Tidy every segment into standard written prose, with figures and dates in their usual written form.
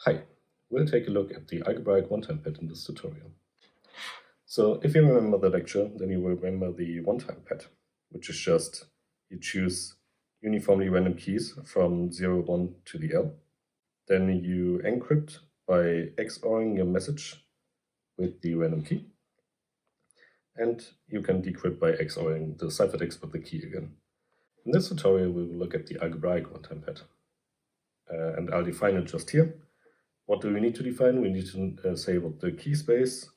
Hi, we'll take a look at the algebraic one-time pad in this tutorial. So if you remember the lecture, then you will remember the one-time pad, which is just you choose uniformly random keys from 0, 1 to the L. Then you encrypt by XORing your message with the random key. And you can decrypt by XORing the ciphertext with the key again. In this tutorial, we will look at the algebraic one-time pad. And I'll define it just here. What do we need to define? We need to say what the key space,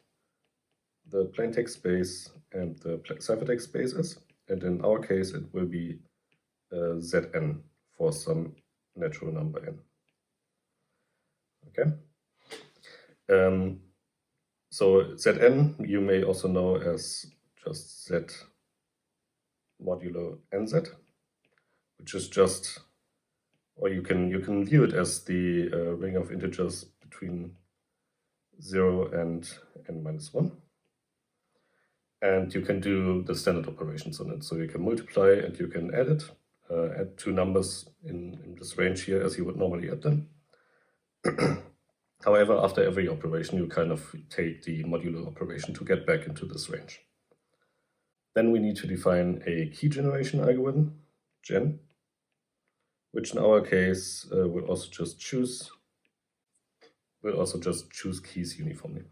the plaintext space, and the ciphertext space is. And in our case, it will be Zn for some natural number n. Okay. So Zn you may also know as just Z modulo nz, which is just, or you can view it as the ring of integers between 0 and n-1. And you can do the standard operations on it. So you can multiply and you can add it, add two numbers in this range here as you would normally add them. However, after every operation, you kind of take the modulo operation to get back into this range. Then we need to define a key generation algorithm, gen, which in our case will also just choose keys uniformly.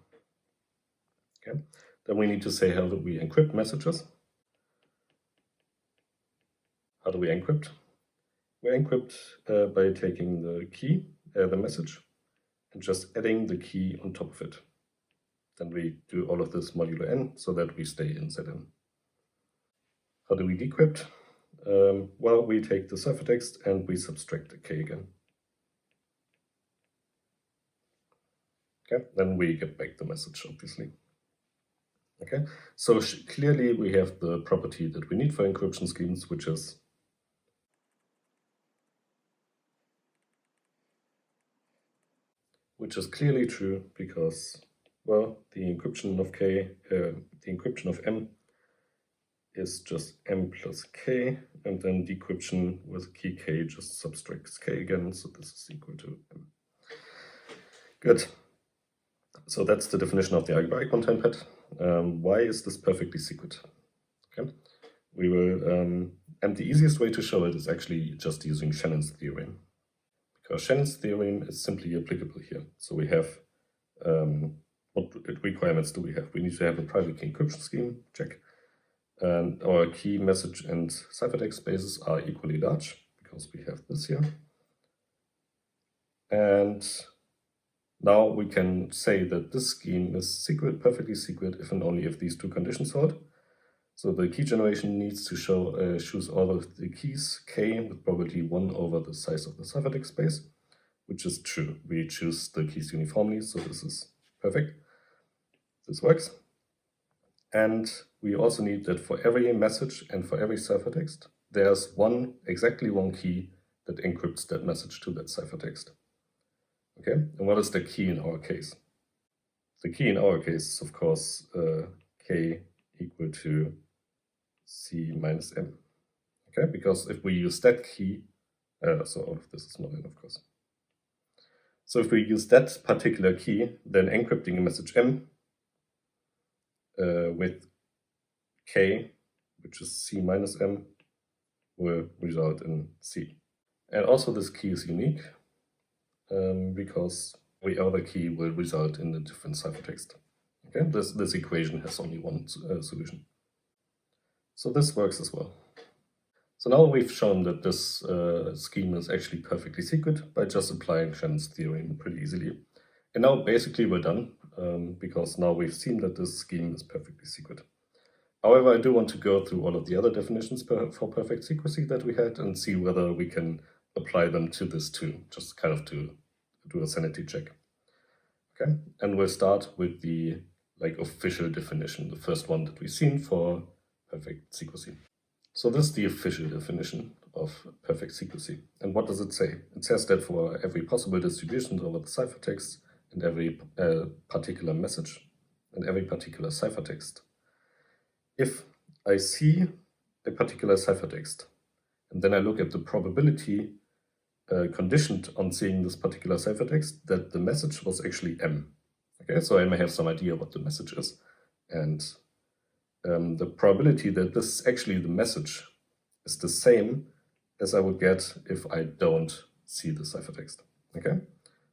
Okay. Then we need to say how do we encrypt messages. How do we encrypt? We encrypt by taking the key, the message, and just adding the key on top of it. Then we do all of this modulo n so that we stay in Zn. How do we decrypt? Well, we take the ciphertext and we subtract the k again. Okay, then we get back the message, obviously. Okay, so clearly we have the property that we need for encryption schemes, which is clearly true because, well, the encryption of k, the encryption of m is just m plus k, and then decryption with key k just subtracts k again, so this is equal to m. Good. So that's the definition of the algebraic one-time pad. Why is this perfectly secret? Okay, we will, and the easiest way to show it is actually just using Shannon's theorem, because Shannon's theorem is simply applicable here. So we have, what requirements do we have? We need to have a private key encryption scheme, check. And our key, message, and ciphertext spaces are equally large, because we have this here. And now we can say that this scheme is secret, perfectly secret, if and only if these two conditions hold. So the key generation needs to choose all of the keys k with probability 1 over the size of the ciphertext space, which is true. We choose the keys uniformly, so this is perfect. This works. And we also need that for every message and for every ciphertext, there's exactly one key that encrypts that message to that ciphertext. Okay, and what is the key in our case? The key in our case is, of course, k equal to c minus m. Okay, because if we use that key, so all of this is not in, of course. So if we use that particular key, then encrypting a message m with k, which is c minus m, will result in c. And also this key is unique, because every other key will result in a different ciphertext. Okay, this equation has only one solution. So this works as well. So now we've shown that this scheme is actually perfectly secret by just applying Shannon's theorem pretty easily. And now basically we're done, because now we've seen that this scheme is perfectly secret. However, I do want to go through all of the other definitions for perfect secrecy that we had and see whether we can apply them to this too, just kind of to do a sanity check. Okay, and we'll start with the official definition, the first one that we've seen for perfect secrecy. So this is the official definition of perfect secrecy. And what does it say? It says that for every possible distribution over the ciphertext and every particular message and every particular ciphertext, if I see a particular ciphertext and then I look at the probability conditioned on seeing this particular ciphertext that the message was actually M. Okay, so I may have some idea what the message is. And the probability that this is actually the message is the same as I would get if I don't see the ciphertext. Okay,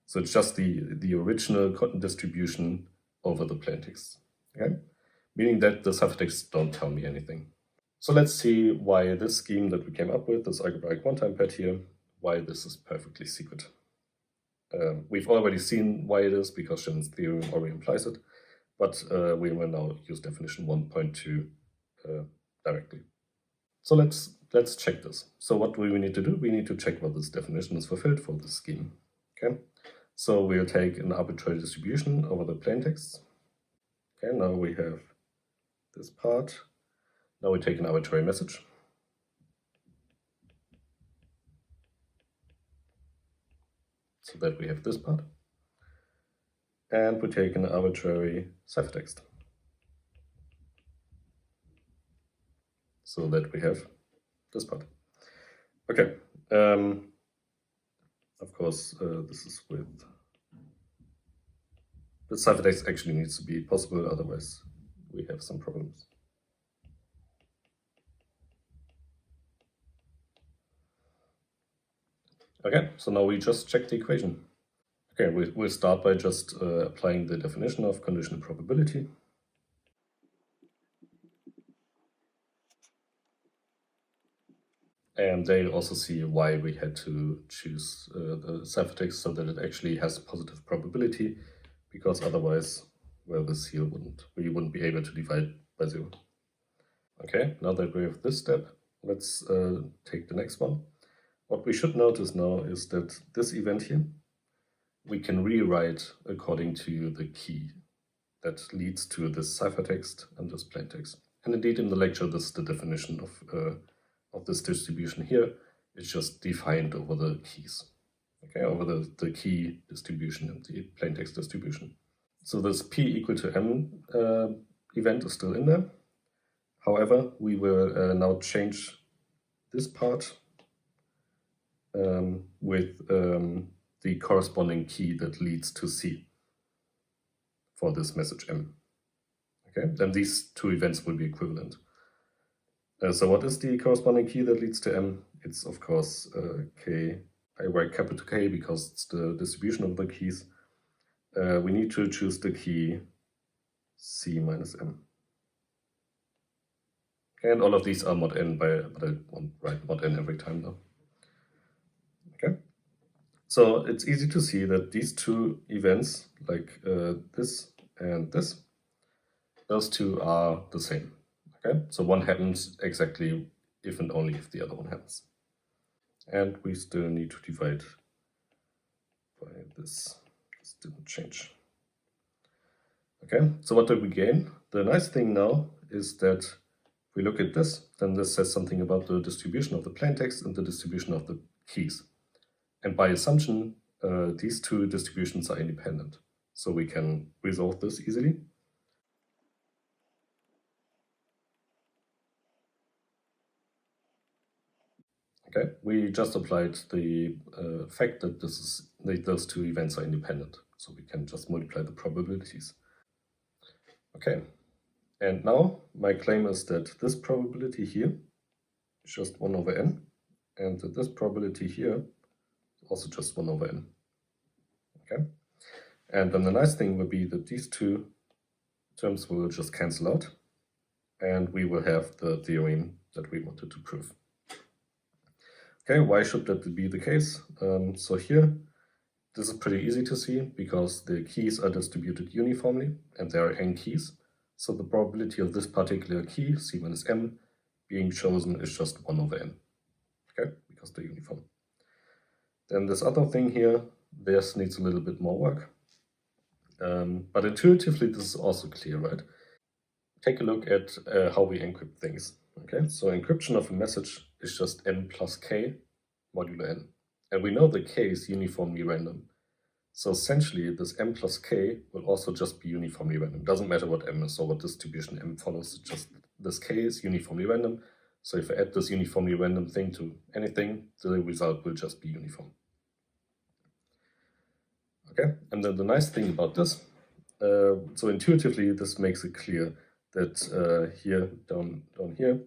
so it's just the original distribution over the plaintext. Okay, meaning that the ciphertexts don't tell me anything. So let's see why this scheme that we came up with, this algebraic one-time pad here, why this is perfectly secret. We've already seen why it is, because Shannon's theorem already implies it, but we will now use definition 1.2 directly. So let's check this. So what do we need to do? We need to check whether this definition is fulfilled for this scheme. Okay, so we'll take an arbitrary distribution over the plaintexts. Okay, now we have this part. Now we take an arbitrary message. So that we have this part. And we take an arbitrary ciphertext. So that we have this part. Okay. Of course, this is with... The ciphertext actually needs to be possible, otherwise we have some problems. Okay, so now we just check the equation. Okay, we'll start by just applying the definition of conditional probability. And there you also see why we had to choose the ciphertext so that it actually has a positive probability, because otherwise, well, this here we wouldn't be able to divide by 0. Okay, now that we have this step, let's take the next one. What we should notice now is that this event here, we can rewrite according to the key that leads to this ciphertext and this plaintext. And indeed, in the lecture, this is the definition of this distribution here. It's just defined over the keys, okay, over the key distribution and the plaintext distribution. So this p equal to m event is still in there. However, we will now change this part with the corresponding key that leads to C for this message M. Okay, then these two events will be equivalent. So what is the corresponding key that leads to M? It's of course K. I write capital K because it's the distribution of the keys. We need to choose the key C minus M. Okay, and all of these are mod n, but I won't write mod n every time though. Okay, so it's easy to see that these two events, like this and this, those two are the same. Okay, so one happens exactly if and only if the other one happens. And we still need to divide by this. This didn't change. Okay, so what did we gain? The nice thing now is that if we look at this, then this says something about the distribution of the plaintext and the distribution of the keys. And by assumption, these two distributions are independent. So we can resolve this easily. Okay, we just applied the fact that those two events are independent. So we can just multiply the probabilities. Okay, and now my claim is that this probability here is just 1 over n, and that this probability here is also just 1 over n. Okay, and then the nice thing will be that these two terms will just cancel out, and we will have the theorem that we wanted to prove. Okay, why should that be the case? So here, this is pretty easy to see because the keys are distributed uniformly and there are n keys. So the probability of this particular key, C minus m, being chosen is just 1 over n. Okay, because they're uniform. Then this other thing here, this needs a little bit more work. But intuitively, this is also clear, right? Take a look at how we encrypt things. Okay, so encryption of a message is just m plus k modulo n. And we know the k is uniformly random. So essentially, this m plus k will also just be uniformly random. Doesn't matter what m is or what distribution m follows, just this k is uniformly random. So if I add this uniformly random thing to anything, the result will just be uniform. Okay, and then the nice thing about this, so intuitively this makes it clear that here, down here,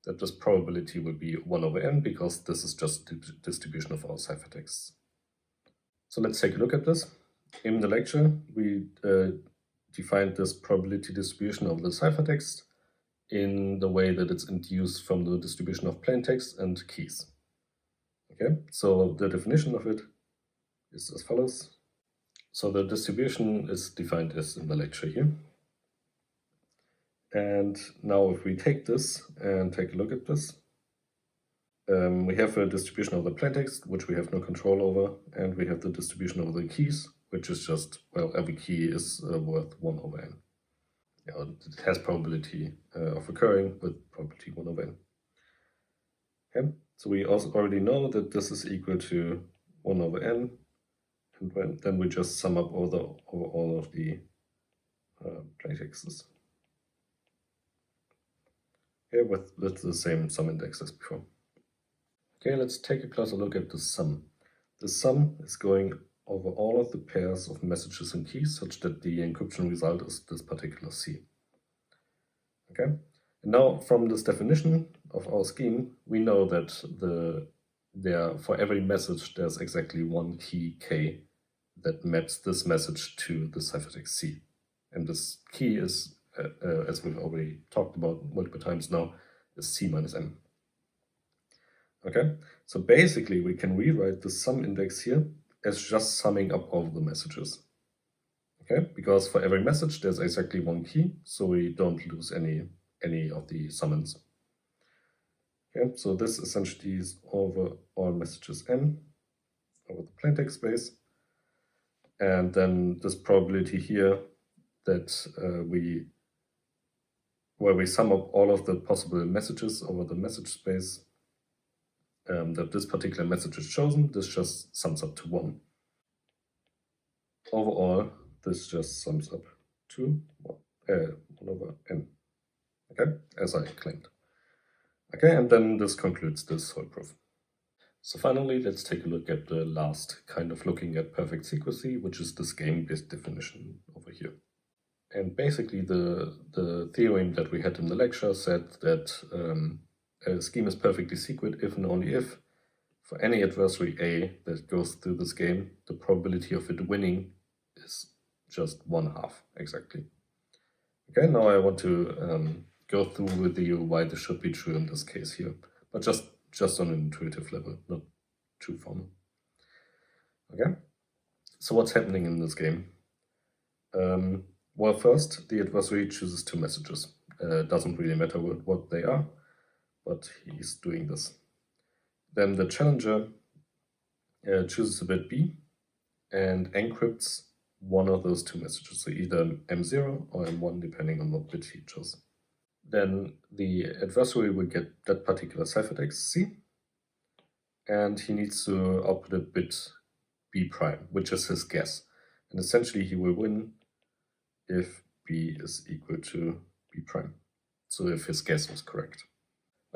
that this probability will be 1 over n, because this is just the distribution of our ciphertexts. So let's take a look at this. In the lecture, we defined this probability distribution of the ciphertext in the way that it's induced from the distribution of plaintext and keys. Okay, so the definition of it is as follows. So the distribution is defined as in the lecture here. And now if we take this and take a look at this, we have a distribution of the plaintext, which we have no control over, and we have the distribution of the keys, which is just, well, every key is worth 1 over n. Yeah, it has probability of occurring with probability 1 over n. Okay, so we also already know that this is equal to 1 over n, and then we just sum up over all of the plaintexts. Here with the same sum index as before. Okay, let's take a closer look at the sum. The sum is going over all of the pairs of messages and keys such that the encryption result is this particular C. Okay, and now from this definition of our scheme, we know that for every message there's exactly one key K that maps this message to the ciphertext C. And this key is, as we've already talked about multiple times now, is C minus M. Okay, so basically we can rewrite the sum index here as just summing up all the messages. Okay, because for every message there's exactly one key, so we don't lose any of the summons. Okay, so this essentially is over all messages n over the plaintext space, and then this probability here that where we sum up all of the possible messages over the message space, that this particular message is chosen, this just sums up to 1. Overall, this just sums up to 1 over n. Okay, as I claimed. Okay, and then this concludes this whole proof. So finally, let's take a look at the last kind of looking at perfect secrecy, which is this game-based definition over here. And basically the theorem that we had in the lecture said that a scheme is perfectly secret if and only if for any adversary A that goes through this game, the probability of it winning is just 1/2 exactly. Okay, now I want to go through with you why this should be true in this case here, but just on an intuitive level, not too formal. Okay, so what's happening in this game? Well, first, the adversary chooses 2 messages. Doesn't really matter what they are, but he's doing this. Then the challenger chooses a bit B and encrypts one of those 2 messages, so either M0 or M1, depending on what bit he chose. Then the adversary will get that particular ciphertext C, and he needs to output a bit B prime, which is his guess. And essentially he will win if B is equal to B prime, so if his guess was correct.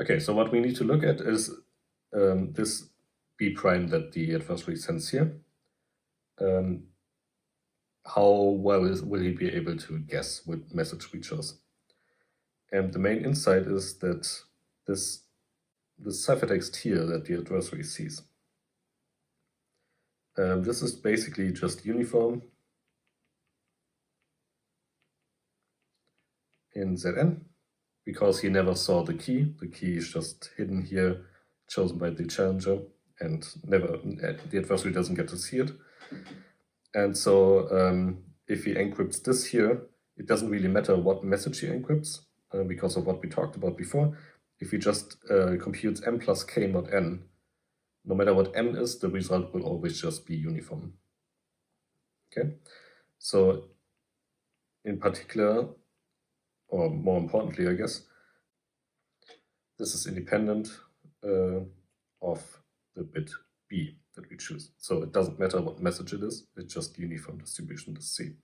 Okay, so what we need to look at is this B prime that the adversary sends here. How well will he be able to guess what message we chose? And the main insight is that this ciphertext here that the adversary sees, this is basically just uniform in Zn, because he never saw the key. The key is just hidden here, chosen by the challenger, and the adversary doesn't get to see it. And so if he encrypts this here, it doesn't really matter what message he encrypts, because of what we talked about before. If he just computes m plus k mod n, no matter what m is, the result will always just be uniform. Okay, so in particular, or more importantly, I guess, this is independent of the bit B that we choose. So it doesn't matter what message it is, it's just uniform distribution to C.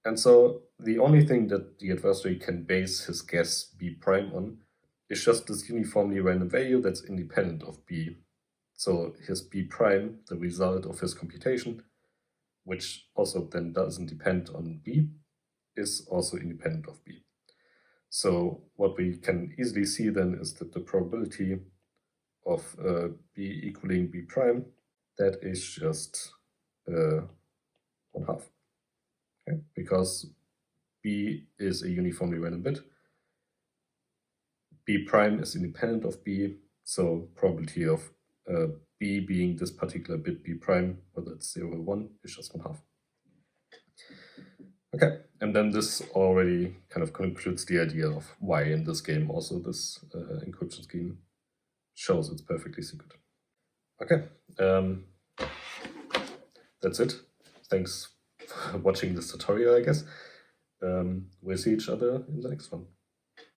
And so the only thing that the adversary can base his guess B prime on is just this uniformly random value that's independent of B. So his B prime, the result of his computation, which also then doesn't depend on B, is also independent of B. So what we can easily see then is that the probability of B equaling B prime, that is just 1/2. Okay? Because B is a uniformly random bit. B prime is independent of B, so probability of B being this particular bit B prime, whether it's 0 or 1, is just 1/2. Okay, and then this already kind of concludes the idea of why in this game also this encryption scheme shows it's perfectly secret. Okay, that's it. Thanks for watching this tutorial, I guess. We'll see each other in the next one.